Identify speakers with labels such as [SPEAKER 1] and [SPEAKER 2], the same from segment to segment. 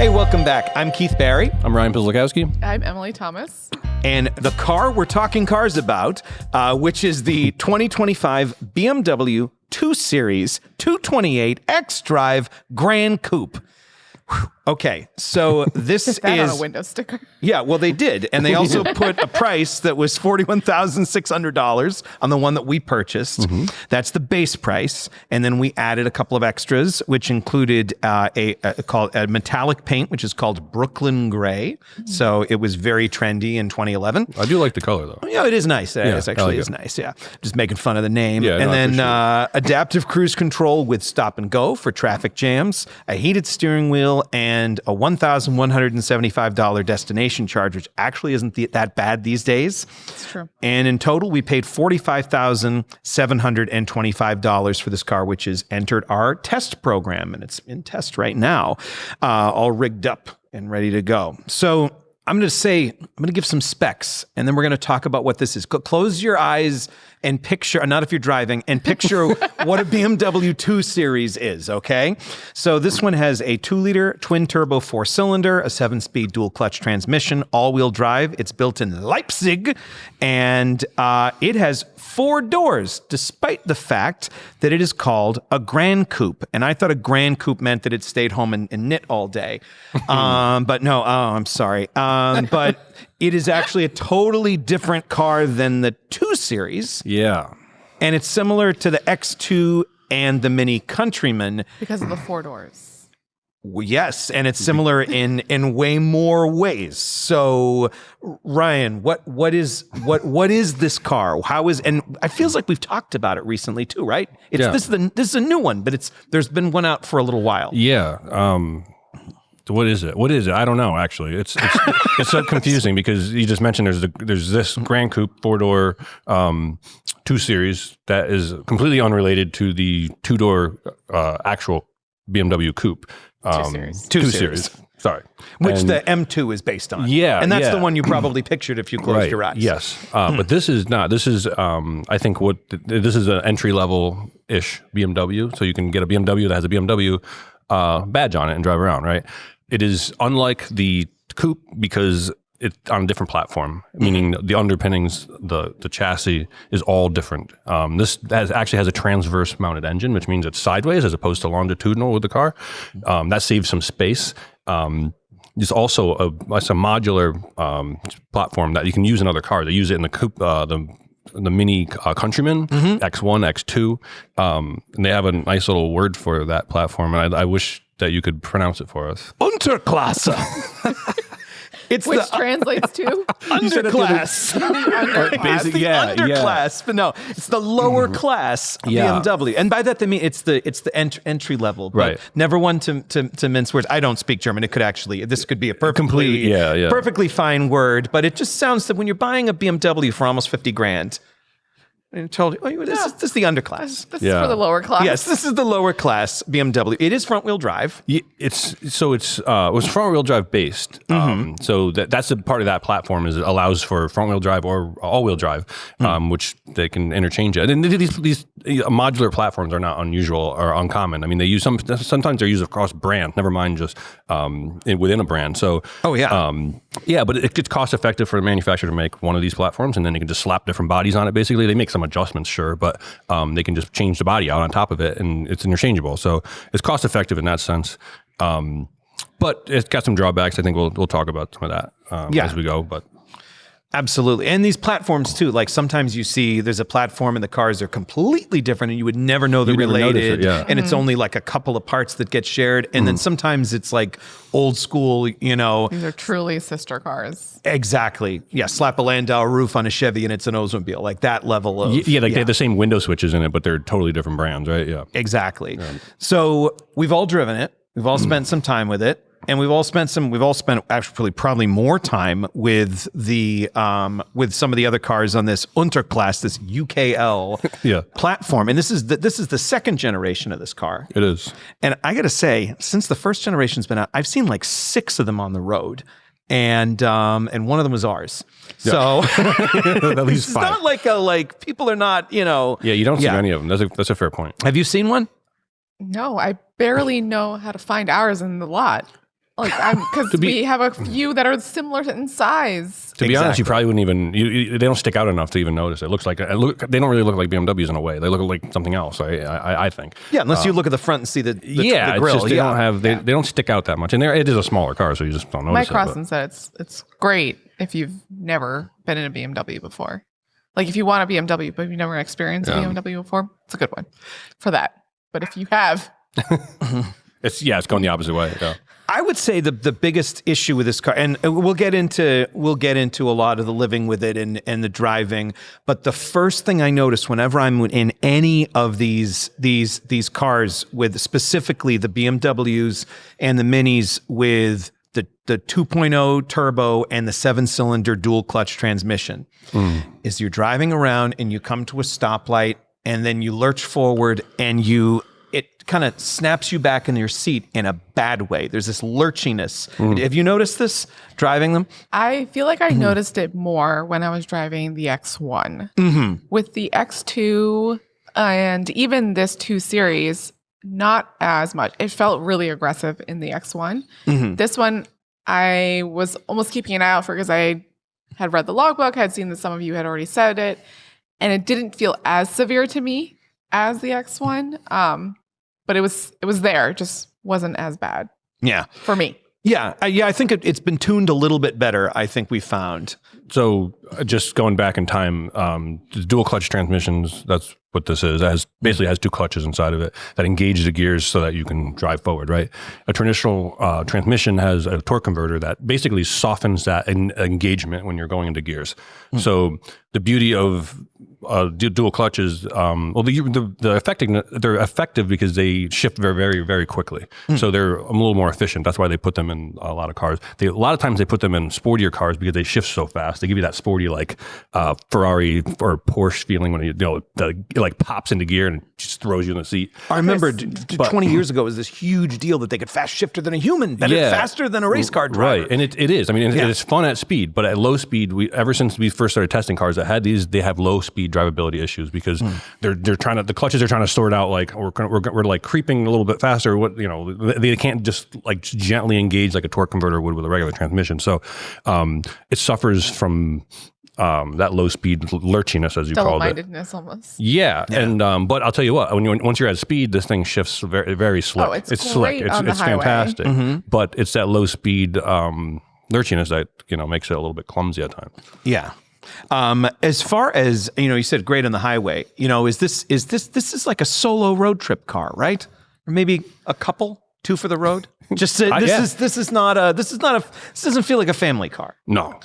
[SPEAKER 1] Hey, welcome back. I'm Keith Barry.
[SPEAKER 2] I'm Ryan Pizlakowski.
[SPEAKER 3] I'm Emily Thomas.
[SPEAKER 1] And the car we're talking cars about, which is the 2025 BMW 2 Series 228 X-Drive Gran Coupe. Whew. Okay, so this is
[SPEAKER 3] on a window sticker.
[SPEAKER 1] Yeah, well, they did. And they also put a price that was $41,600 on the one that we purchased. Mm-hmm. That's the base price. And then we added a couple of extras, which included a metallic paint, which is called Brooklyn Gray. Mm-hmm. So it was very trendy in 2011.
[SPEAKER 2] I do like the color, though.
[SPEAKER 1] Yeah, it is nice. It is nice, yeah. Just making fun of the name. Yeah, and then adaptive cruise control with stop and go for traffic jams, a heated steering wheel, and a $1,175 destination charge, which actually isn't that bad these days.
[SPEAKER 3] It's true.
[SPEAKER 1] And in total, we paid $45,725 for this car, which is entered our test program, and it's in test right now, all rigged up and ready to go. So I'm going to give some specs, and then we're going to talk about what this is. Close your eyes and picture, not if you're driving, and picture what a BMW 2 Series is, okay? So this one has a 2-liter twin-turbo 4-cylinder, a 7-speed dual-clutch transmission, all-wheel drive. It's built in Leipzig, and it has 4 doors, despite the fact that it is called a Gran Coupe. And I thought a Gran Coupe meant that it stayed home and knit all day. But no, I'm sorry. But it is actually a totally different car than the 2 Series.
[SPEAKER 2] Yeah.
[SPEAKER 1] And it's similar to the X2 and the Mini Countryman.
[SPEAKER 3] Because of the 4 doors.
[SPEAKER 1] Yes, and it's similar in way more ways. So, Ryan, what is this car? How is, and it feels like we've talked about it recently too, right? This is a new one, but there's been one out for a little while.
[SPEAKER 2] Yeah. What is it? I don't know. Actually, it's so confusing because you just mentioned there's this Gran Coupe 4-door 2 Series that is completely unrelated to the 2-door actual BMW Coupe.
[SPEAKER 3] 2 Series.
[SPEAKER 1] 2 Series.
[SPEAKER 2] Sorry.
[SPEAKER 1] Which the M2 is based on.
[SPEAKER 2] Yeah.
[SPEAKER 1] And that's the one you probably pictured if you closed your eyes.
[SPEAKER 2] Yes. But this is not. This is, I think, this is an entry-level-ish BMW. So you can get a BMW that has a BMW badge on it and drive around, right? It is unlike the Coupe because it's on a different platform, meaning the underpinnings, the chassis is all different. This actually has a transverse mounted engine, which means it's sideways as opposed to longitudinal with the car. That saves some space. It's also a modular platform that you can use in other cars. They use it in the Coupe, the Mini Countryman, X1, X2. And they have a nice little word for that platform. And I wish that you could pronounce it for us.
[SPEAKER 1] Unterklasse.
[SPEAKER 3] Which translates to
[SPEAKER 1] underclass.
[SPEAKER 3] Basically,
[SPEAKER 1] underclass. But no, it's the lower class BMW. And by that they mean it's the entry level. But
[SPEAKER 2] right.
[SPEAKER 1] Never one to mince words. I don't speak German. This could be a perfectly fine word, but it just sounds that when you're buying a BMW for almost $50,000, and told you, this is the underclass.
[SPEAKER 3] This is for the lower class.
[SPEAKER 1] Yes, this is the lower class BMW. It is front wheel drive.
[SPEAKER 2] Yeah, it's front wheel drive based. So that's a part of that platform is it allows for front wheel drive or all wheel drive, which they can interchange it. And these modular platforms are not unusual or uncommon. I mean, they use sometimes they're used across brands. Never mind just within a brand. So but it's cost effective for the manufacturer to make one of these platforms, and then they can just slap different bodies on it. Basically, they make some adjustments, sure, but they can just change the body out on top of it, and it's interchangeable. So it's cost effective in that sense. But it's got some drawbacks. I think we'll talk about some of that as we go. But
[SPEAKER 1] absolutely. And these platforms too, like sometimes you see there's a platform and the cars are completely different and you would never know they're related. And it's only like a couple of parts that get shared. And then sometimes it's like old school,
[SPEAKER 3] These are truly sister cars.
[SPEAKER 1] Exactly. Yeah. Slap a Landau roof on a Chevy and it's an Oldsmobile. Like that level of...
[SPEAKER 2] they have the same window switches in it, but they're totally different brands, right? Yeah.
[SPEAKER 1] Exactly. So we've all driven it. We've all spent some time with it. And we've all spent actually probably more time with with some of the other cars on this Unterklasse, this UKL platform. And this is the second generation of this car.
[SPEAKER 2] It is.
[SPEAKER 1] And I got to say, since the first generation's been out, I've seen like 6 of them on the road. And one of them was ours. So
[SPEAKER 2] at least 5.
[SPEAKER 1] It's not like people are not,
[SPEAKER 2] Yeah, you don't see many of them. That's a fair point.
[SPEAKER 1] Have you seen one?
[SPEAKER 3] No, I barely know how to find ours in the lot. Like, because we have a few that are similar in size.
[SPEAKER 2] To be honest, you probably wouldn't even. They don't stick out enough to even notice. It looks like they don't really look like BMWs in a way. They look like something else. I think.
[SPEAKER 1] Yeah, unless you look at the front and see the
[SPEAKER 2] it's
[SPEAKER 1] grill.
[SPEAKER 2] just, they don't have. They don't stick out that much, and it is a smaller car, so you just don't notice.
[SPEAKER 3] Mike Crossan said it's great if you've never been in a BMW before. Like if you want a BMW, but you've never experienced a BMW before, it's a good one for that. But if you have,
[SPEAKER 2] it's going the opposite way. Yeah.
[SPEAKER 1] I would say the biggest issue with this car, and we'll get into a lot of the living with it and the driving. But the first thing I notice whenever I'm in any of these cars, with specifically the BMWs and the Minis with the 2.0 turbo and the 7-cylinder dual clutch transmission, is you're driving around and you come to a stoplight and then you lurch forward and it kind of snaps you back in your seat in a bad way. There's this lurchiness. Have you noticed this driving them?
[SPEAKER 3] I feel like I noticed it more when I was driving the X1. With the X2 and even this 2 Series, not as much. It felt really aggressive in the X1. This one, I was almost keeping an eye out for because I had read the logbook, had seen that some of you had already said it, and it didn't feel as severe to me as the X1. But it was there. It just wasn't as bad.
[SPEAKER 1] Yeah.
[SPEAKER 3] For me.
[SPEAKER 1] Yeah. I think it's been tuned a little bit better, I think we found.
[SPEAKER 2] So just going back in time, the dual clutch transmissions, that's what this is. It basically has 2 clutches inside of it that engage the gears so that you can drive forward, right? A traditional transmission has a torque converter that basically softens that engagement when you're going into gears. So the beauty of dual clutches, they're effective because they shift very, very, very quickly. So they're a little more efficient. That's why they put them in a lot of cars. A lot of times they put them in sportier cars because they shift so fast. They give you that sporty like Ferrari or Porsche feeling when it like pops into gear and just throws you in the seat.
[SPEAKER 1] I remember 20 years ago it was this huge deal that they could fast shifter than a human, faster than a race car driver.
[SPEAKER 2] Right, and it is. I mean, it's fun at speed, but at low speed, ever since we first started testing cars that had these, they have low speed drivability issues because the clutches are trying to sort out like we're like creeping a little bit faster. They can't just like gently engage like a torque converter would with a regular transmission. So it suffers from that low speed lurchiness, as you called it.
[SPEAKER 3] Double-mindedness almost.
[SPEAKER 2] Yeah. And but I'll tell you what, once you're at speed, this thing shifts very, very slick.
[SPEAKER 3] Oh, it's
[SPEAKER 2] slick. It's fantastic. But it's that low speed lurchiness that makes it a little bit clumsy at times.
[SPEAKER 1] Yeah. As far as you said, great on the highway. This is like a solo road trip car, right? Or maybe a couple, 2 for the road. Just this doesn't feel like a family car.
[SPEAKER 2] No.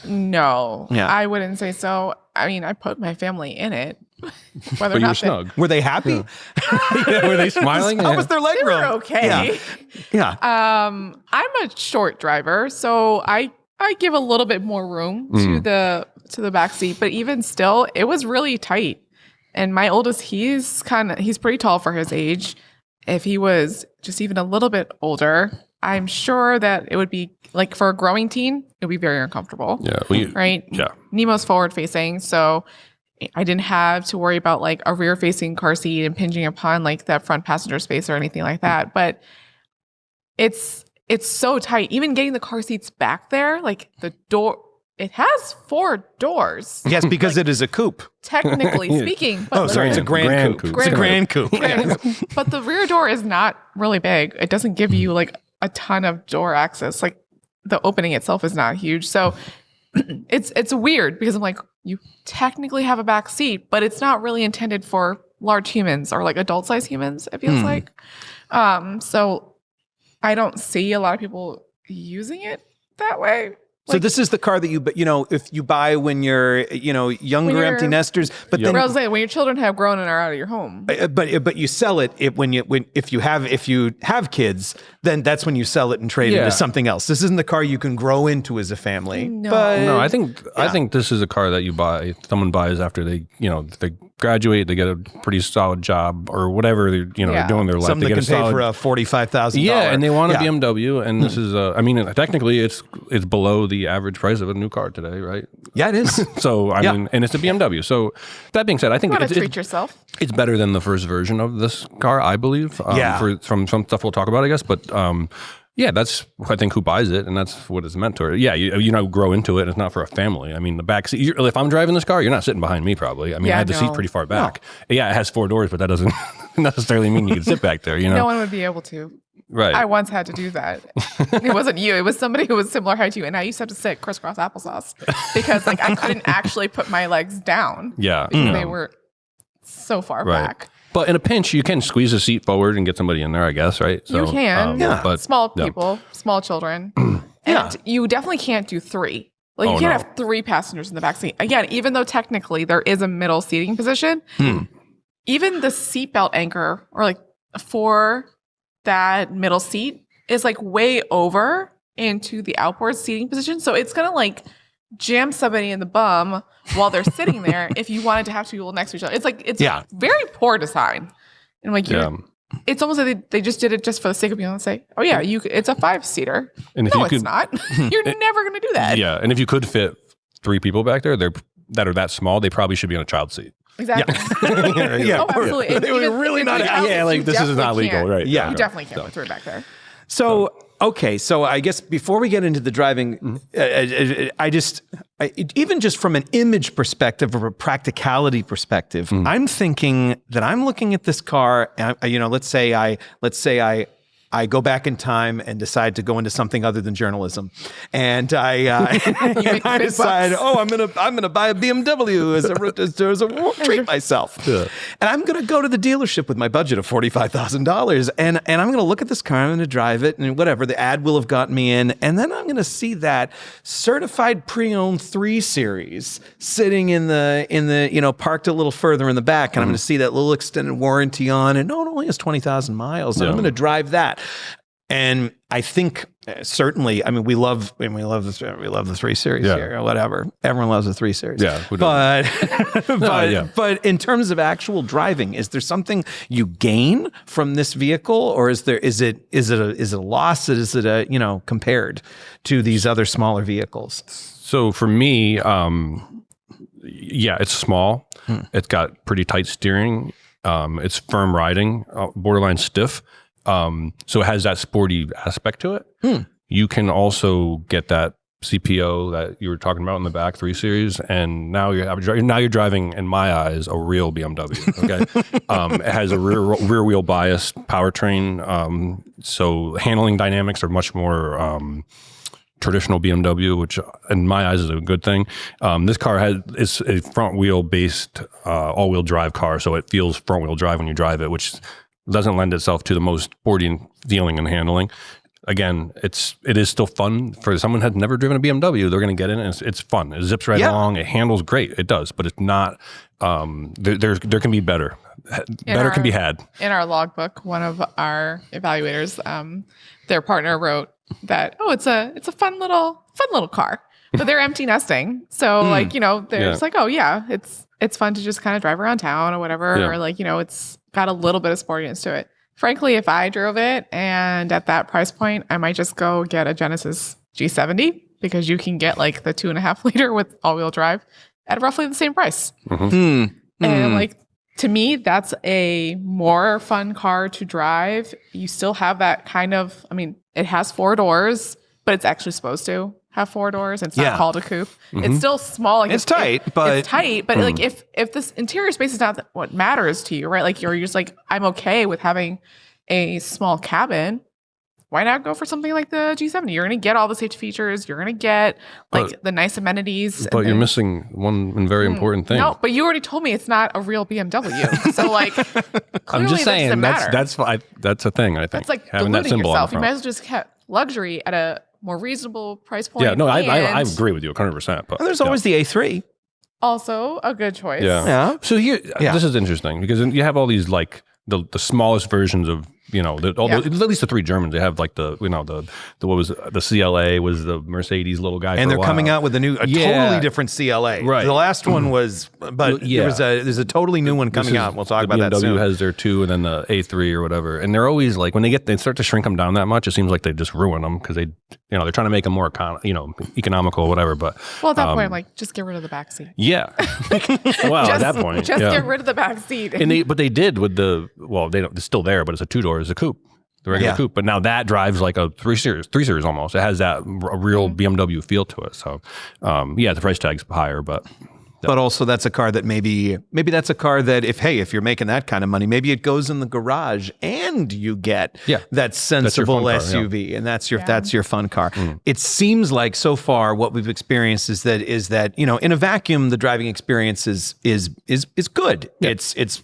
[SPEAKER 1] Yeah.
[SPEAKER 3] I wouldn't say so. I mean, I put my family in it. Whether
[SPEAKER 2] But you were snug.
[SPEAKER 1] Were they happy?
[SPEAKER 2] Yeah, were they smiling?
[SPEAKER 1] How was their leg
[SPEAKER 3] they
[SPEAKER 1] room?
[SPEAKER 3] were okay.
[SPEAKER 1] Yeah.
[SPEAKER 3] I'm a short driver, so I give a little bit more room to the back seat, but even still, it was really tight. And my oldest, he's pretty tall for his age. If he was just even a little bit older, I'm sure that it would be like for a growing teen, it would be very uncomfortable.
[SPEAKER 2] Yeah.
[SPEAKER 3] Right?
[SPEAKER 2] Yeah.
[SPEAKER 3] Nemo's forward facing, so I didn't have to worry about like a rear facing car seat impinging upon like that front passenger space or anything like that. But it's so tight. Even getting the car seats back there, like the door, it has 4 doors.
[SPEAKER 1] Yes, because it is a coupe.
[SPEAKER 3] Technically speaking. But
[SPEAKER 1] It's a Gran Coupe. It's a Gran Coupe.
[SPEAKER 3] But the rear door is not really big. It doesn't give you like a ton of door access. Like the opening itself is not huge. So it's weird because I'm like, you technically have a back seat, but it's not really intended for large humans or like adult size humans, it feels like. So I don't see a lot of people using it that way.
[SPEAKER 1] So this is the car that if you buy when you're, younger empty nesters, but then
[SPEAKER 3] I was saying when your children have grown and are out of your home.
[SPEAKER 1] But you sell it if you have kids, then that's when you sell it and trade it into something else. This isn't the car you can grow into as a family.
[SPEAKER 3] No,
[SPEAKER 2] I think this is a car that someone buys after they graduate, they get a pretty solid job or whatever they're doing in their life.
[SPEAKER 1] Something
[SPEAKER 2] they
[SPEAKER 1] that can pay for a $45,000.
[SPEAKER 2] Yeah, and they want a BMW, and this is technically it's below the average price of a new car today, right?
[SPEAKER 1] Yeah, it is.
[SPEAKER 2] So I mean, and it's a BMW. So that being said, I think
[SPEAKER 3] treat yourself.
[SPEAKER 2] It's better than the first version of this car, I believe. From some stuff we'll talk about, I guess, but Yeah, that's I think who buys it, and that's what it's meant to. Yeah, you grow into it. And it's not for a family. I mean, the back seat. If I'm driving this car, you're not sitting behind me probably. I mean, I had the seat pretty far back. No. Yeah, it has 4 doors, but that doesn't necessarily mean you can sit back there.
[SPEAKER 3] No one would be able to.
[SPEAKER 2] Right.
[SPEAKER 3] I once had to do that. It wasn't you. It was somebody who was similar height to you, and I used to have to sit crisscross applesauce because I couldn't actually put my legs down.
[SPEAKER 2] Yeah,
[SPEAKER 3] because they were so far back.
[SPEAKER 2] But in a pinch, you can squeeze a seat forward and get somebody in there, I guess, right?
[SPEAKER 3] So, you can.
[SPEAKER 2] But
[SPEAKER 3] small people, small children. And you definitely can't do 3. You can't have 3 passengers in the back seat. Again, even though technically there is a middle seating position, even the seatbelt anchor or for that middle seat is way over into the outboard seating position. So it's going to jam somebody in the bum while they're sitting there if you wanted to have 2 people next to each other. It's very poor design. And it's almost like they just did it just for the sake of being able to say, oh yeah, it's a 5-seater.
[SPEAKER 2] And
[SPEAKER 3] it's not. You're never going to do that.
[SPEAKER 2] Yeah. And if you could fit 3 people back there that are that small, they probably should be on a child seat.
[SPEAKER 3] Exactly.
[SPEAKER 2] Yeah.
[SPEAKER 3] Oh, absolutely.
[SPEAKER 1] They were really not.
[SPEAKER 2] This is not legal, right?
[SPEAKER 3] Yeah. You definitely can't put 3 back there.
[SPEAKER 1] So I guess before we get into the driving, even just from an image perspective or a practicality perspective, I'm thinking that I'm looking at this car. Let's say I go back in time and decide to go into something other than journalism, and I decide, I'm gonna buy a BMW as a treat myself, and I'm gonna go to the dealership with my budget of $45,000, and I'm gonna look at this car, I'm gonna drive it, and whatever the ad will have gotten me in, and then I'm gonna see that certified pre-owned 3 Series sitting in the parked a little further in the back, and I'm gonna see that little extended warranty on, and it only has 20,000 miles, and I'm gonna drive that. And I think certainly, I mean, we love the 3 Series here, or whatever. Everyone loves the 3 Series.
[SPEAKER 2] Yeah,
[SPEAKER 1] but in terms of actual driving, is there something you gain from this vehicle, or is it a loss? Is it compared to these other smaller vehicles?
[SPEAKER 2] So for me, it's small. It's got pretty tight steering. It's firm riding, borderline stiff. So it has that sporty aspect to it. You can also get that CPO that you were talking about in the back, 3 Series, and now you're driving, in my eyes, a real BMW. Okay, it has a rear wheel bias powertrain, so handling dynamics are much more traditional BMW, which in my eyes is a good thing. This car is a front wheel based all wheel drive car, so it feels front wheel drive when you drive it, which doesn't lend itself to the most sporty feeling and handling. Again, it is still fun for someone who has never driven a BMW. They're going to get in it, and it's fun. It zips right along. It handles great. It does, but it's not. There can be better. Better can be had. In
[SPEAKER 3] our logbook, one of our evaluators, their partner wrote that it's a fun little car, but they're empty nesting. So they're just it's fun to just kind of drive around town or whatever, or it's got a little bit of sportiness to it. Frankly, if I drove it and at that price point, I might just go get a Genesis G70 because you can get the 2.5 liter with all-wheel drive at roughly the same price. And to me, that's a more fun car to drive. You still have that kind of, it has 4 doors, but it's actually supposed to have 4 doors. It's not called a coupe. It's still small.
[SPEAKER 1] It's tight, but
[SPEAKER 3] if this interior space is not what matters to you, right? You're just I'm okay with having a small cabin. Why not go for something like the G70? You're going to get all the safety features. You're going to get the nice amenities.
[SPEAKER 2] But you're missing one very important thing.
[SPEAKER 3] No, but you already told me it's not a real BMW. So
[SPEAKER 2] I'm just saying that's a thing. I think
[SPEAKER 3] that's
[SPEAKER 2] having that symbol
[SPEAKER 3] yourself.
[SPEAKER 2] on the front.
[SPEAKER 3] You might as well just get luxury at a more reasonable price point.
[SPEAKER 2] Yeah, no, I agree with you 100%. But
[SPEAKER 1] there's always the A3.
[SPEAKER 3] Also a good choice.
[SPEAKER 2] Yeah. So here, this is interesting because you have all these the smallest versions of at least the 3 Germans. They have the what was the CLA was the Mercedes little guy,
[SPEAKER 1] and they're coming out with a totally different CLA.
[SPEAKER 2] Right.
[SPEAKER 1] The last one was, but there's a totally new one coming out. We'll talk about that soon.
[SPEAKER 2] BMW has their 2, and then the A3 or whatever. And they're always when they start to shrink them down that much, it seems like they just ruin them because they're trying to make them more economical or whatever. But
[SPEAKER 3] at that point, I'm just get rid of the back seat.
[SPEAKER 2] Yeah. Well, at that point,
[SPEAKER 3] just get rid of the back seat.
[SPEAKER 2] But they did with it's still there, but it's a 2-door. It's a coupe. the regular
[SPEAKER 1] Yeah.
[SPEAKER 2] coupe. But now that drives like a 3 Series almost. It has that a real BMW feel to it. So, the price tag's higher, but.
[SPEAKER 1] But also that's a car that maybe that's a car that if you're making that kind of money, maybe it goes in the garage and you get that sensible SUV, and that's your fun car. It seems like so far what we've experienced is that in a vacuum the driving experience is good. Yeah. It's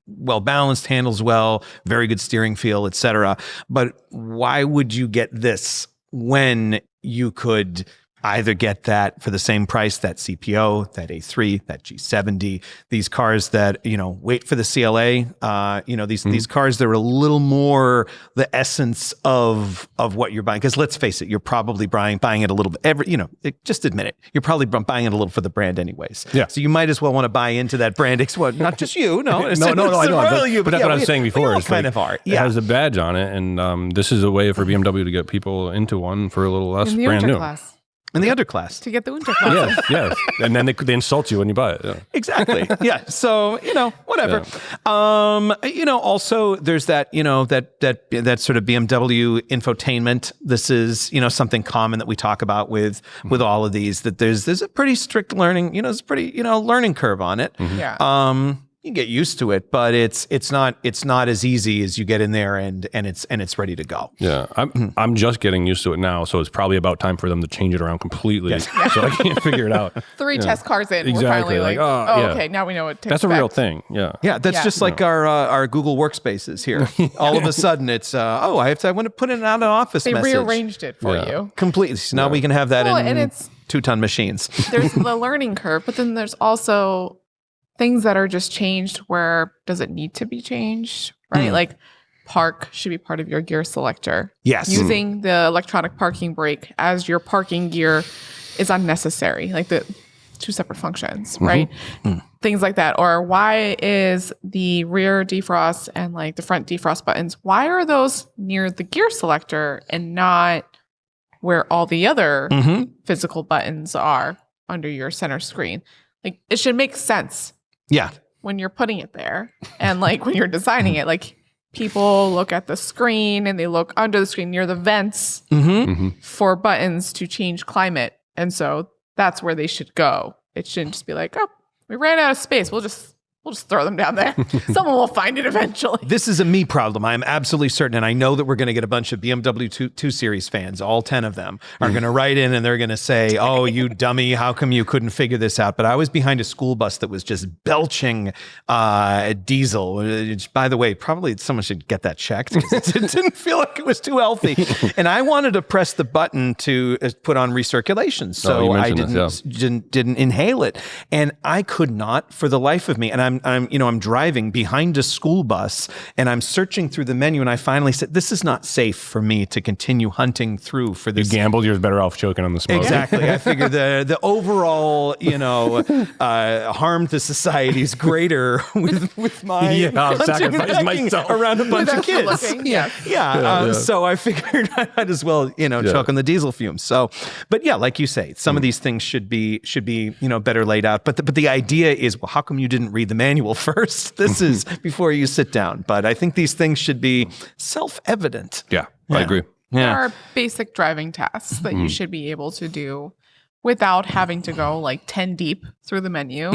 [SPEAKER 1] well balanced, handles well, very good steering feel, etc. But why would you get this when you could either get that for the same price, that CPO, that A3, that G70, these cars that, wait for the CLA, these cars that are a little more the essence of what you're buying. Because let's face it, you're probably buying it a little bit, just admit it. You're probably buying it a little for the brand anyways. Yeah. So you might as well want to buy into that brand. Well, not just you, no.
[SPEAKER 2] I know. But that's what I was saying before.
[SPEAKER 1] It's kind of art.
[SPEAKER 2] It has a badge on it, and this is a way for BMW to get people into one for a little less brand new.
[SPEAKER 1] In the underclass.
[SPEAKER 3] To get the Unterklasse.
[SPEAKER 2] Yes. And then they insult you when you buy it. Yeah.
[SPEAKER 1] Exactly. Yeah. So, whatever. Yeah. Also there's that sort of BMW infotainment. This is, something common that we talk about with all of these, that there's a pretty strict learning, there's a pretty, learning curve on it.
[SPEAKER 3] Mm-hmm. Yeah.
[SPEAKER 1] You get used to it, but it's not as easy as you get in there and it's ready to go.
[SPEAKER 2] Yeah, I'm just getting used to it now, so it's probably about time for them to change it around completely. Yes. So I can't figure it out.
[SPEAKER 3] 3 test cars in,
[SPEAKER 2] exactly.
[SPEAKER 3] We're finally okay, now we know what to
[SPEAKER 2] That's
[SPEAKER 3] expect.
[SPEAKER 2] a real thing. Yeah,
[SPEAKER 1] that's just like our Google Workspaces here. All of a sudden, it's I want to put it out an office message.
[SPEAKER 3] They rearranged it for you
[SPEAKER 1] completely. So now we can have that in
[SPEAKER 3] it's
[SPEAKER 1] 2-ton machines.
[SPEAKER 3] There's the learning curve, but then there's also things that are just changed where does it need to be changed, right? Like park should be part of your gear selector.
[SPEAKER 1] Yes.
[SPEAKER 3] Using the electronic parking brake as your parking gear is unnecessary, like the 2 separate functions, right? Things like that. Or why is the rear defrost and like the front defrost buttons, why are those near the gear selector and not where all the other physical buttons are under your center screen? Like, it should make sense.
[SPEAKER 1] Yeah.
[SPEAKER 3] When you're putting it there and like when you're designing it, like people look at the screen and they look under the screen near the vents for buttons to change climate. And so that's where they should go. It shouldn't just be like, oh, we ran out of space. We'll just throw them down there. Someone will find it eventually.
[SPEAKER 1] This is a me problem. I'm absolutely certain. And I know that we're going to get a bunch of BMW 2 Series fans. All 10 of them are going to write in and they're going to say, oh, you dummy, how come you couldn't figure this out? But I was behind a school bus that was just belching diesel. Which, by the way, probably someone should get that checked because it didn't feel like it was too healthy. And I wanted to press the button to put on recirculation. So I didn't inhale it. And I could not for the life of me. And I'm driving behind a school bus and I'm searching through the menu and I finally said, this is not safe for me to continue hunting through for this.
[SPEAKER 2] You gambled, you're better off choking on the smoke.
[SPEAKER 1] Exactly. I figure the overall, harm to society is greater with my hunting and myself around a bunch of kids. So I figured I might as well, choke on the diesel fumes. So, but yeah, like you say, some of these things should be, better laid out. But the idea is, well, how come you didn't read the manual first? This is before you sit down. But I think these things should be self-evident.
[SPEAKER 2] Yeah, I agree.
[SPEAKER 3] There are basic driving tasks that you should be able to do without having to go like 10 deep through the menu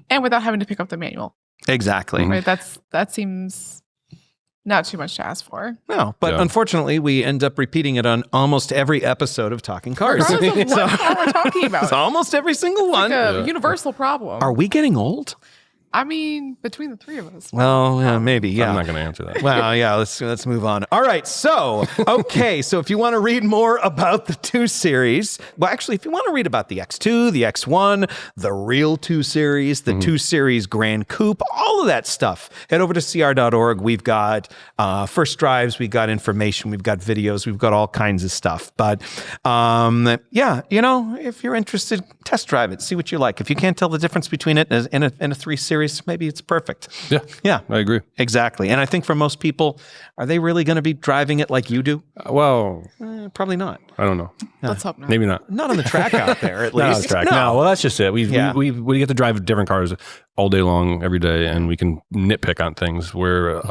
[SPEAKER 3] and without having to pick up the manual.
[SPEAKER 1] Exactly.
[SPEAKER 3] Right? That seems not too much to ask for.
[SPEAKER 1] No, but unfortunately, we end up repeating it on almost every episode of Talking Cars.
[SPEAKER 3] Regardless of what car we're talking about.
[SPEAKER 1] It's almost every single one.
[SPEAKER 3] Like a universal problem.
[SPEAKER 1] Are we getting old?
[SPEAKER 3] I mean, between the 3 of us.
[SPEAKER 1] Well, maybe, yeah.
[SPEAKER 2] I'm not going to answer that.
[SPEAKER 1] Well, yeah, let's move on. All right, so if you want to read more about the 2 Series, well, actually, if you want to read about the X2, the X1, the real 2 Series, the 2 Series Gran Coupe, all of that stuff, head over to cr.org. We've got first drives, we've got information, we've got videos, we've got all kinds of stuff. But if you're interested, test drive it, see what you like. If you can't tell the difference between it and a 3 Series, series, maybe it's perfect.
[SPEAKER 2] Yeah, I agree.
[SPEAKER 1] Exactly. And I think for most people, are they really going to be driving it like you do?
[SPEAKER 2] Well,
[SPEAKER 1] Probably not.
[SPEAKER 2] I don't know.
[SPEAKER 3] Let's hope not.
[SPEAKER 2] Maybe not.
[SPEAKER 1] Not on the track out there, at
[SPEAKER 2] Not on
[SPEAKER 1] least.
[SPEAKER 2] the track. No, well, that's just it. We get to drive different cars all day long, every day, and we can nitpick on things where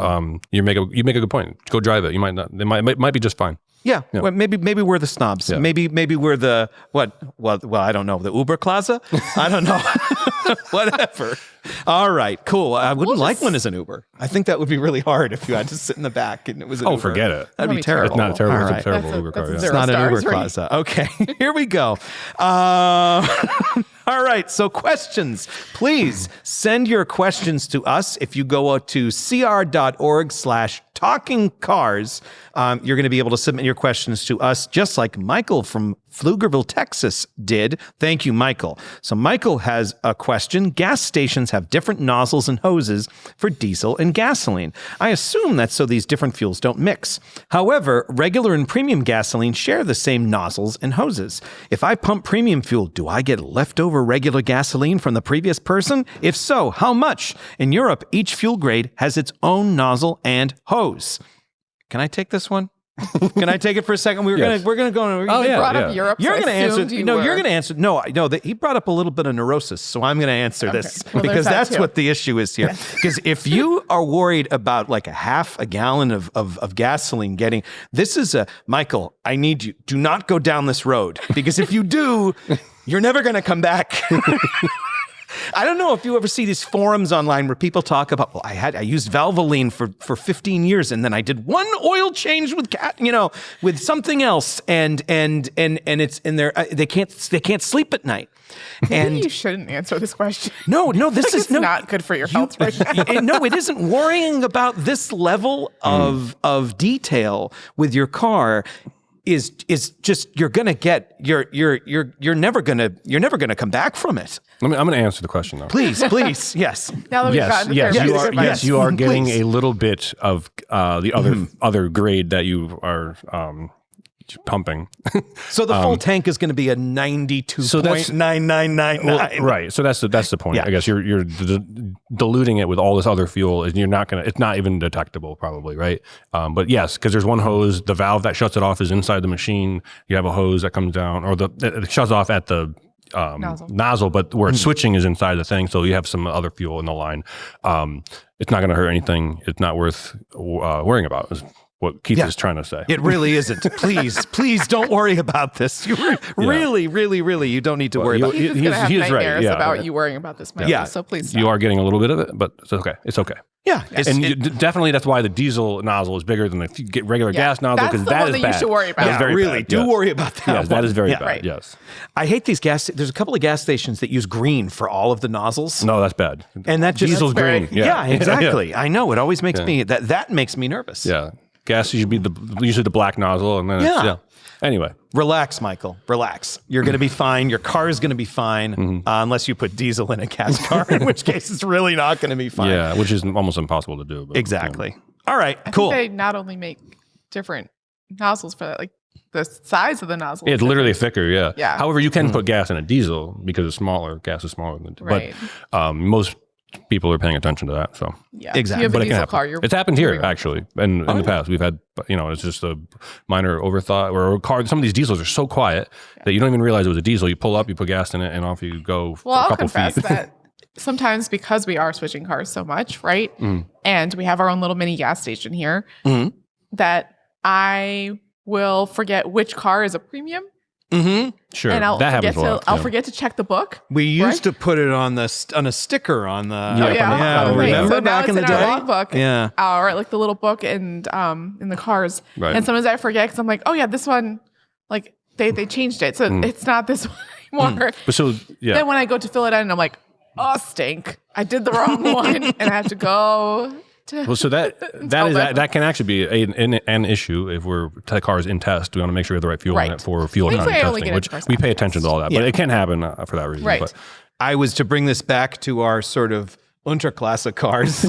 [SPEAKER 2] you make a good point. Go drive it. You might not. It might be just fine.
[SPEAKER 1] Yeah. Well, maybe we're the snobs.
[SPEAKER 2] Yeah.
[SPEAKER 1] Maybe we're the what? Well, I don't know. The Uber Plaza? I don't know. Whatever. All right. Cool. I wouldn't like one as an Uber. I think that would be really hard if you had to sit in the back and it was an Uber.
[SPEAKER 2] Forget it.
[SPEAKER 1] That'd be
[SPEAKER 3] be
[SPEAKER 1] terrible.
[SPEAKER 2] It's not terrible.
[SPEAKER 1] All
[SPEAKER 2] It's
[SPEAKER 1] right.
[SPEAKER 2] a terrible Uber car.
[SPEAKER 3] that's a
[SPEAKER 2] Yeah.
[SPEAKER 3] zero.
[SPEAKER 1] It's not an
[SPEAKER 3] stars,
[SPEAKER 1] Uber
[SPEAKER 3] right?
[SPEAKER 1] Plaza. Okay, here we go. All right, so questions. Please send your questions to us. If you go to cr.org/talkingcars, you're going to be able to submit your questions to us, just like Michael from Pflugerville, Texas did. Thank you, Michael. So Michael has a question. Gas stations have different nozzles and hoses for diesel and gasoline. I assume that's so these different fuels don't mix. However, regular and premium gasoline share the same nozzles and hoses. If I pump premium fuel, do I get leftover regular gasoline from the previous person? If so, how much? In Europe, each fuel grade has its own nozzle and hose. Can I take this one? Can I take it for a second? We're gonna go.
[SPEAKER 3] Brought up Europe.
[SPEAKER 1] You're
[SPEAKER 3] so
[SPEAKER 1] going to answer.
[SPEAKER 3] assumed you
[SPEAKER 1] No,
[SPEAKER 3] were.
[SPEAKER 1] you're going to answer. No, he brought up a little bit of neurosis, so I'm going to answer this
[SPEAKER 3] Well,
[SPEAKER 1] because
[SPEAKER 3] there's that
[SPEAKER 1] that's
[SPEAKER 3] too.
[SPEAKER 1] what the issue is here. Because if you are worried about like a half a gallon of gasoline getting, this is Michael, I need you. Do not go down this road because if you do, you're never going to come back. I don't know if you ever see these forums online where people talk about, well, I used Valvoline for 15 years and then I did one oil change with with something else and it's in there. They can't sleep at night. And
[SPEAKER 3] You shouldn't answer this question.
[SPEAKER 1] no, this is
[SPEAKER 3] It's not good for your health right now.
[SPEAKER 1] No, it isn't. Worrying about this level of detail with your car is just you're never gonna come back from it.
[SPEAKER 2] I'm going to answer the question though.
[SPEAKER 1] Please, yes.
[SPEAKER 3] Now that we've gotten
[SPEAKER 2] Yes,
[SPEAKER 3] therapeutic
[SPEAKER 2] you are.
[SPEAKER 3] advice.
[SPEAKER 2] Yes, you are getting
[SPEAKER 1] Please.
[SPEAKER 2] a little bit of the other grade that you are pumping.
[SPEAKER 1] So the full tank is going to be a 92.9999.
[SPEAKER 2] Well, right. So that's the point.
[SPEAKER 1] Yeah.
[SPEAKER 2] I guess you're diluting it with all this other fuel, and you're not gonna. It's not even detectable, probably, right? But yes, because there's one hose. The valve that shuts it off is inside the machine. You have a hose that comes down, or it shuts off at the nozzle, but where it's switching is inside the thing. So you have some other fuel in the line. It's not going to hurt anything. It's not worth worrying about. Is what Keith is trying to say.
[SPEAKER 1] It really isn't. Please don't worry about this. You really, you don't need to worry about it.
[SPEAKER 3] He's going to have
[SPEAKER 2] he is right,
[SPEAKER 3] nightmares
[SPEAKER 2] yeah.
[SPEAKER 3] about you worrying about this, Michael.
[SPEAKER 1] Yeah.
[SPEAKER 3] So please stop.
[SPEAKER 2] You are getting a little bit of it, but it's okay. It's okay.
[SPEAKER 1] Yeah.
[SPEAKER 2] Definitely that's why the diesel nozzle is bigger than the regular gas nozzle,
[SPEAKER 3] That's
[SPEAKER 2] because
[SPEAKER 3] the
[SPEAKER 2] that
[SPEAKER 3] one
[SPEAKER 2] is
[SPEAKER 3] that
[SPEAKER 2] bad.
[SPEAKER 3] you should worry about.
[SPEAKER 2] That is very
[SPEAKER 1] really
[SPEAKER 2] bad.
[SPEAKER 1] do
[SPEAKER 2] Yes.
[SPEAKER 1] worry about that.
[SPEAKER 2] Yes, that is very
[SPEAKER 1] Yeah.
[SPEAKER 2] bad.
[SPEAKER 3] Right.
[SPEAKER 2] Yes.
[SPEAKER 1] I hate these there's a couple of gas stations that use green for all of the nozzles.
[SPEAKER 2] No, that's bad.
[SPEAKER 1] And that just
[SPEAKER 2] Diesel's green.
[SPEAKER 1] Yeah, exactly. I know. It always makes me that makes me nervous.
[SPEAKER 2] Yeah. Gas should be usually the black nozzle, and then
[SPEAKER 1] Yeah.
[SPEAKER 2] Anyway,
[SPEAKER 1] Relax, Michael. Relax. You're going to be fine. Your car is going to be fine, unless you put diesel in a gas car, in which case it's really not going to be fine.
[SPEAKER 2] yeah, which is almost impossible to do. But,
[SPEAKER 1] Exactly. All right.
[SPEAKER 3] I
[SPEAKER 1] Cool.
[SPEAKER 3] think they not only make different nozzles for that, like the size of the nozzle.
[SPEAKER 2] It's literally thicker, yeah.
[SPEAKER 3] Yeah.
[SPEAKER 2] However, you can put gas in a diesel because it's smaller. Gas is smaller than,
[SPEAKER 3] Right.
[SPEAKER 2] but most people are paying attention to that. So
[SPEAKER 3] Yeah.
[SPEAKER 1] Exactly.
[SPEAKER 3] You have
[SPEAKER 2] but
[SPEAKER 3] a
[SPEAKER 2] it can
[SPEAKER 3] diesel
[SPEAKER 2] happen.
[SPEAKER 3] car. You're
[SPEAKER 2] It's happened here
[SPEAKER 3] worried.
[SPEAKER 2] actually, and in the past we've had, it's just a minor overthought or a car. Some of these diesels are so quiet that you don't even realize it was a diesel. You pull up, you put gas in it, and off you go.
[SPEAKER 3] Well,
[SPEAKER 2] for a
[SPEAKER 3] I'll
[SPEAKER 2] couple
[SPEAKER 3] confess
[SPEAKER 2] feet.
[SPEAKER 3] that sometimes because we are switching cars so much, right? And we have our own little mini gas station here, that I will forget which car is a premium.
[SPEAKER 2] Sure,
[SPEAKER 3] And I'll
[SPEAKER 2] that happens
[SPEAKER 3] forget
[SPEAKER 2] a lot.
[SPEAKER 3] I'll
[SPEAKER 2] yeah.
[SPEAKER 3] forget to check the book.
[SPEAKER 1] We used
[SPEAKER 3] Right?
[SPEAKER 1] to put it on a sticker on the.
[SPEAKER 3] Oh, yeah.
[SPEAKER 1] Yeah.
[SPEAKER 3] Right.
[SPEAKER 1] Remember
[SPEAKER 3] So now
[SPEAKER 1] back
[SPEAKER 3] it's
[SPEAKER 1] in the
[SPEAKER 3] in our
[SPEAKER 1] day?
[SPEAKER 3] logbook.
[SPEAKER 1] Yeah.
[SPEAKER 3] Or like the little book and in the cars.
[SPEAKER 2] Right.
[SPEAKER 3] And sometimes I forget because I'm like, oh yeah, this one, like they changed it. So it's not this one anymore.
[SPEAKER 2] But so yeah,
[SPEAKER 3] Then when I go to fill it in, I'm like, oh, stink. I did the wrong one. And I have to go to.
[SPEAKER 2] well, so that that can actually be an issue if the car is in test. We want to make sure we have the right fuel in
[SPEAKER 3] Right.
[SPEAKER 2] it for fuel
[SPEAKER 3] Thankfully,
[SPEAKER 2] economy
[SPEAKER 3] I only
[SPEAKER 2] testing,
[SPEAKER 3] get
[SPEAKER 2] which
[SPEAKER 3] into cars
[SPEAKER 2] we
[SPEAKER 3] after
[SPEAKER 2] pay attention to all that. But it can happen for that reason.
[SPEAKER 3] Right.
[SPEAKER 2] But
[SPEAKER 1] I was to bring this back to our sort of Unterklasse cars.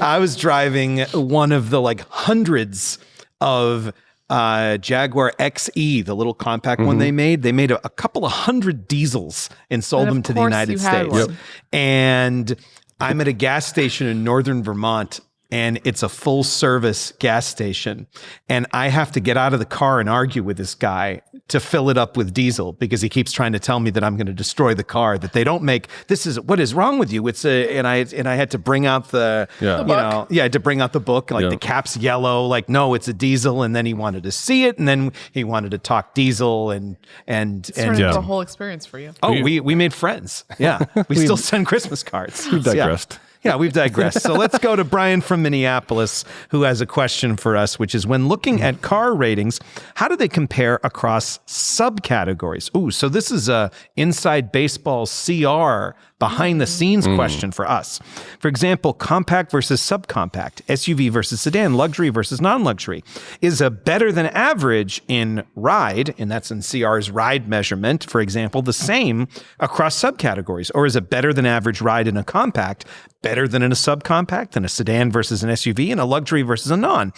[SPEAKER 1] I was driving one of the like hundreds of Jaguar XE, the little compact one they made. They made a couple of hundred diesels and sold
[SPEAKER 3] And of
[SPEAKER 1] them to the
[SPEAKER 3] course
[SPEAKER 1] United
[SPEAKER 3] you had
[SPEAKER 1] States.
[SPEAKER 3] one.
[SPEAKER 1] And I'm at a gas station in northern Vermont, and it's a full service gas station. And I have to get out of the car and argue with this guy to fill it up with diesel because he keeps trying to tell me that I'm going to destroy the car, that they don't make, this is, what is wrong with you? And I had to bring out I had to bring out the book, like the cap's yellow, like, no, it's a diesel. And then he wanted to see it. And then he wanted to talk diesel and
[SPEAKER 3] the whole experience for you.
[SPEAKER 1] Oh, we made friends. Yeah. We still send Christmas cards.
[SPEAKER 2] We've digressed.
[SPEAKER 1] Yeah, we've digressed. So let's go to Brian from Minneapolis, who has a question for us, which is when looking at car ratings, how do they compare across subcategories? Ooh, so this is a inside baseball CR behind the scenes question for us. For example, compact versus subcompact, SUV versus sedan, luxury versus non-luxury. Is a better than average in ride, and that's in CR's ride measurement, for example, the same across subcategories? Or is a better than average ride in a compact better than in a subcompact, and a sedan versus an SUV, and a luxury versus a non?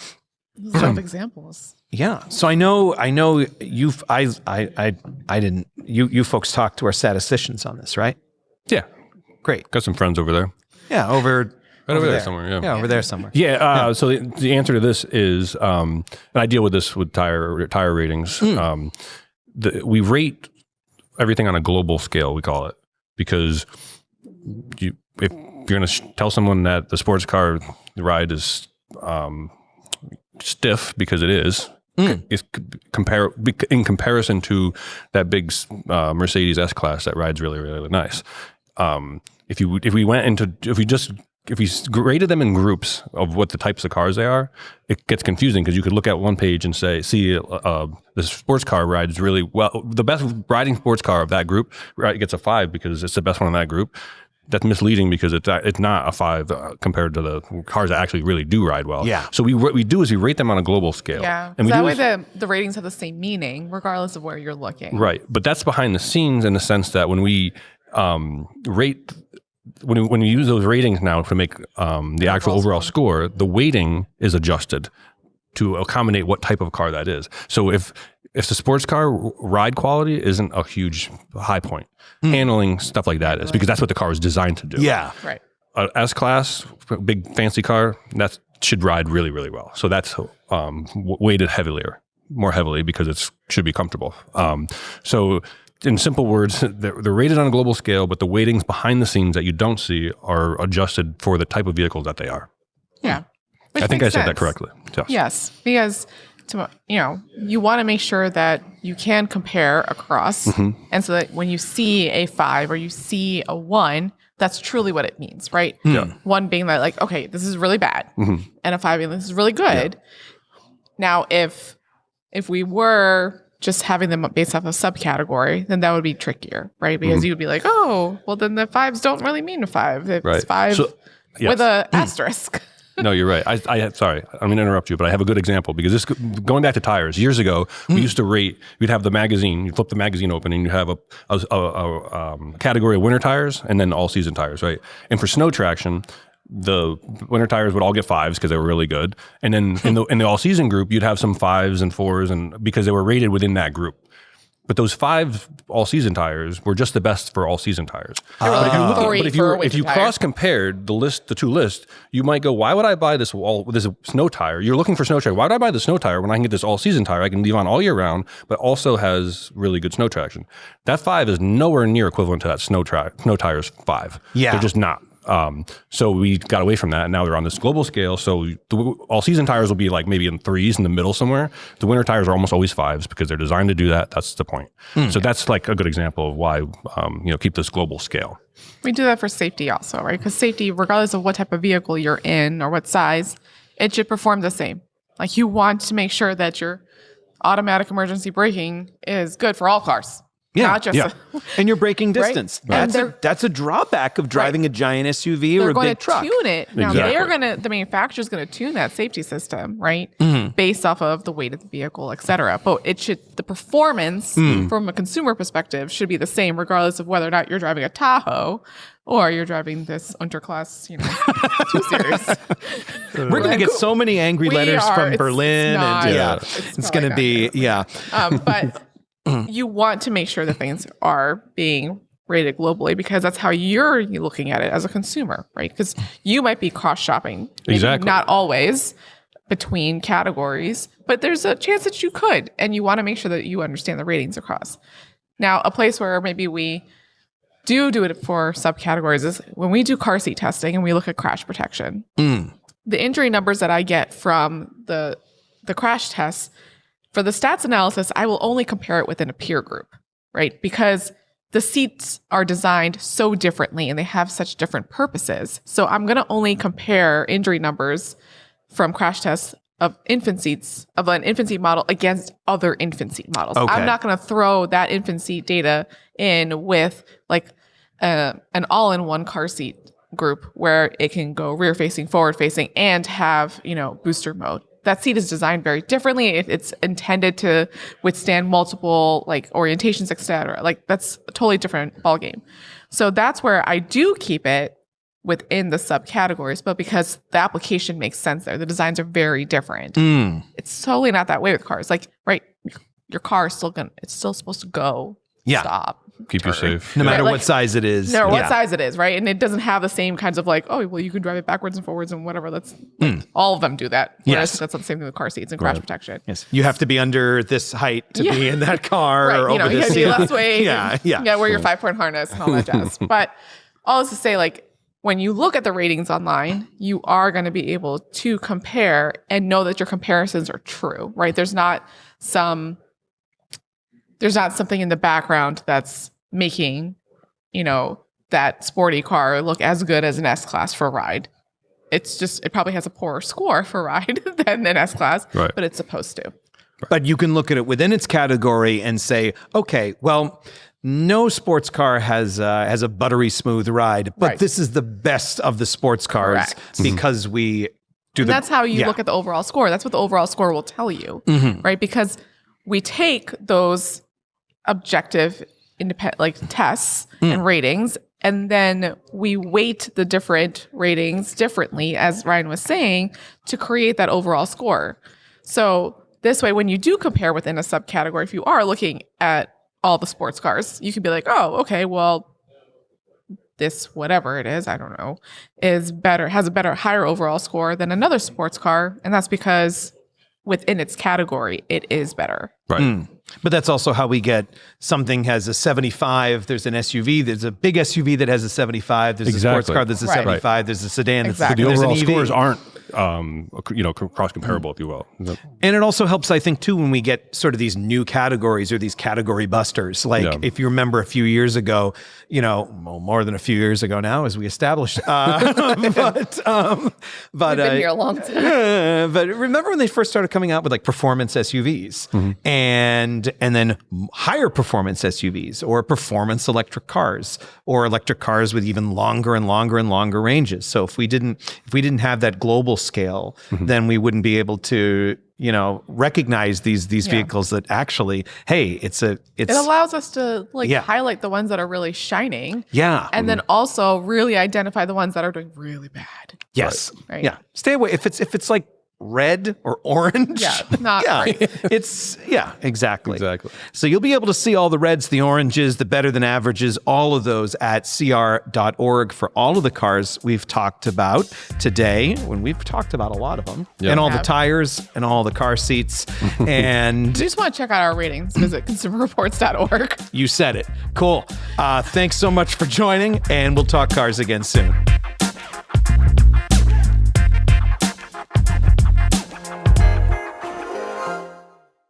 [SPEAKER 3] Those are examples.
[SPEAKER 1] Yeah. So I know you folks talked to our statisticians on this, right?
[SPEAKER 2] Yeah.
[SPEAKER 1] Great.
[SPEAKER 2] Got some friends over there.
[SPEAKER 1] Yeah, over
[SPEAKER 2] there somewhere. Yeah.
[SPEAKER 1] Yeah, over there somewhere.
[SPEAKER 2] Yeah. So the answer to this is, and I deal with this with tire ratings. We rate everything on a global scale, we call it, because if you're going to tell someone that the sports car ride is stiff, because it is, in comparison to that big Mercedes S-Class that rides really, really nice. If we graded them in groups of what the types of cars they are, it gets confusing because you could look at one page and the sports car rides really well. The best riding sports car of that group gets a 5 because it's the best one in that group. That's misleading because it's not a 5 compared to the cars that actually really do ride well.
[SPEAKER 1] Yeah.
[SPEAKER 2] So what we do is we rate them on a global scale.
[SPEAKER 3] Yeah.
[SPEAKER 2] And
[SPEAKER 3] that way the ratings have the same meaning regardless of where you're looking.
[SPEAKER 2] Right. But that's behind the scenes in the sense that when we rate, when we use those ratings now to make the actual overall score, the weighting is adjusted to accommodate what type of car that is. So if the sports car ride quality isn't a huge high point, handling stuff like that is, because that's what the car is designed to do.
[SPEAKER 1] Yeah.
[SPEAKER 3] Right.
[SPEAKER 2] A S-Class, big fancy car, that should ride really, really well. So that's weighted more heavily because it should be comfortable. So in simple words, they're rated on a global scale, but the weightings behind the scenes that you don't see are adjusted for the type of vehicles that they are.
[SPEAKER 3] Yeah.
[SPEAKER 2] I think I said that correctly.
[SPEAKER 3] Yes, because you want to make sure that you can compare across, and so that when you see a 5 or you see a 1, that's truly what it means, right?
[SPEAKER 2] Yeah.
[SPEAKER 3] 1 being that, like, okay, this is really bad, and a 5 being this is really good. Yeah. Now, if we were just having them based off a subcategory, then that would be trickier, right? Because you'd be like, oh, well, then the 5s don't really mean a 5. It's 5 with an asterisk.
[SPEAKER 2] No, you're right. Sorry, I'm going to interrupt you, but I have a good example because this, going back to tires, years ago, we used to rate, we'd have the magazine, you flip the magazine open and you have a category of winter tires and then all season tires, right? And for snow traction, the winter tires would all get 5s because they were really good. And then in the all season group, you'd have some 5s and 4s and because they were rated within that group. But those 5 all-season tires were just the best for all-season tires. But if you cross-compared the two lists, you might go, "Why would I buy this snow tire?" You're looking for snow tire. Why would I buy the snow tire when I can get this all-season tire I can leave on all year round, but also has really good snow traction? That 5 is nowhere near equivalent to that snow tire's 5.
[SPEAKER 1] Yeah,
[SPEAKER 2] they're just not. So we got away from that, and now they're on this global scale. So the all-season tires will be like maybe in 3s in the middle somewhere. The winter tires are almost always 5s because they're designed to do that. That's the point. So that's like a good example of why keep this global scale.
[SPEAKER 3] We do that for safety also, right? Because safety, regardless of what type of vehicle you're in or what size, it should perform the same. Like you want to make sure that your automatic emergency braking is good for all cars.
[SPEAKER 1] Yeah,
[SPEAKER 3] not just
[SPEAKER 1] and your braking distance.
[SPEAKER 3] Right?
[SPEAKER 1] That's a drawback of driving a giant SUV or a big truck.
[SPEAKER 3] They're going to tune it. Now the manufacturer's going to tune that safety system, right? Based off of the weight of the vehicle, et cetera. But the performance from a consumer perspective should be the same regardless of whether or not you're driving a Tahoe or you're driving this Unterklasse, 2 Series.
[SPEAKER 1] We're going to get so many angry letters from Berlin. It's going to be,
[SPEAKER 3] but you want to make sure that things are being rated globally because that's how you're looking at it as a consumer, right? Because you might be cross shopping,
[SPEAKER 2] Exactly.
[SPEAKER 3] not always between categories, but there's a chance that you could, and you want to make sure that you understand the ratings across. Now, a place where maybe we do it for subcategories is when we do car seat testing and we look at crash protection. The injury numbers that I get from the crash tests, for the stats analysis, I will only compare it within a peer group, right? Because the seats are designed so differently and they have such different purposes. So I'm going to only compare injury numbers from crash tests of infant seats, of an infant seat model against other infant seat models.
[SPEAKER 1] Okay.
[SPEAKER 3] I'm not going to throw that infant seat data in with like an all-in-one car seat group where it can go rear facing, forward facing, and have, booster mode. That seat is designed very differently. It's intended to withstand multiple like orientations, etc. Like that's a totally different ballgame. So that's where I do keep it within the subcategories, but because the application makes sense there, the designs are very different. It's totally not that way with cars. Like, right, your car is it's still supposed to go, stop,
[SPEAKER 2] keep you safe.
[SPEAKER 1] No matter
[SPEAKER 3] Like,
[SPEAKER 1] what size it is.
[SPEAKER 3] no matter what size it is, right? And it doesn't have the same kinds of like, oh, well, you can drive it backwards and forwards and whatever. That's all of them do that. Whereas
[SPEAKER 1] Yes.
[SPEAKER 3] that's not the same thing with car seats and crash protection.
[SPEAKER 1] Yes. You have to be under this height to be in that car or
[SPEAKER 3] Right,
[SPEAKER 1] over
[SPEAKER 3] you
[SPEAKER 1] this
[SPEAKER 3] have to be less weight.
[SPEAKER 1] Yeah.
[SPEAKER 3] You gotta wear your 5-point harness and all that jazz. But all this to say, like, when you look at the ratings online, you are going to be able to compare and know that your comparisons are true, right? There's not something in the background that's making, that sporty car look as good as an S-Class for ride. It's just, it probably has a poorer score for ride than an S-Class,
[SPEAKER 2] Right.
[SPEAKER 3] but it's supposed to.
[SPEAKER 1] But you can look at it within its category and say, okay, well, no sports car has a buttery smooth ride, but
[SPEAKER 3] Right.
[SPEAKER 1] this is the best of the sports cars
[SPEAKER 3] Correct.
[SPEAKER 1] because we do
[SPEAKER 3] And that's how you look at the overall score. That's what the overall score will tell you, right? Because we take those objective, independent like tests and ratings, and then we weight the different ratings differently, as Ryan was saying, to create that overall score. So this way, when you do compare within a subcategory, if you are looking at all the sports cars, you can be like, oh, okay, well, this whatever it is, I don't know, is better, has a better, higher overall score than another sports car. And that's because within its category, it is better.
[SPEAKER 2] Right.
[SPEAKER 1] But that's also how we get something has a 75. There's an SUV. There's a big SUV that has a 75. There's a sports
[SPEAKER 2] Exactly.
[SPEAKER 1] car that's a
[SPEAKER 3] Right.
[SPEAKER 1] 75. There's a sedan.
[SPEAKER 3] Exactly.
[SPEAKER 2] The
[SPEAKER 1] There's an
[SPEAKER 2] overall
[SPEAKER 1] EV.
[SPEAKER 2] scores aren't, cross comparable, if you will.
[SPEAKER 1] And it also helps, I think, too, when we get sort of these new categories or these category busters. Like
[SPEAKER 2] Yeah.
[SPEAKER 1] if you remember a few years ago, more than a few years ago now, as we established. But
[SPEAKER 3] We've been here a long time.
[SPEAKER 1] but remember when they first started coming out with like performance SUVs and then higher performance SUVs or performance electric cars or electric cars with even longer and longer and longer ranges. So if we didn't have that global scale, then we wouldn't be able to, recognize these vehicles that actually, hey, it's
[SPEAKER 3] It allows us to highlight the ones that are really shining.
[SPEAKER 1] Yeah.
[SPEAKER 3] And then also really identify the ones that are doing really bad.
[SPEAKER 1] Yes.
[SPEAKER 3] Right.
[SPEAKER 1] Yeah. Stay away. If it's like red or orange.
[SPEAKER 3] Yeah, not great.
[SPEAKER 1] It's exactly.
[SPEAKER 2] Exactly.
[SPEAKER 1] So you'll be able to see all the reds, the oranges, the better than averages, all of those at cr.org for all of the cars we've talked about today, when we've talked about a lot of them, and all the tires and all the car seats. And
[SPEAKER 3] If you just want to check out our ratings, visit consumerreports.org.
[SPEAKER 1] you said it. Cool. Thanks so much for joining, and we'll talk cars again soon.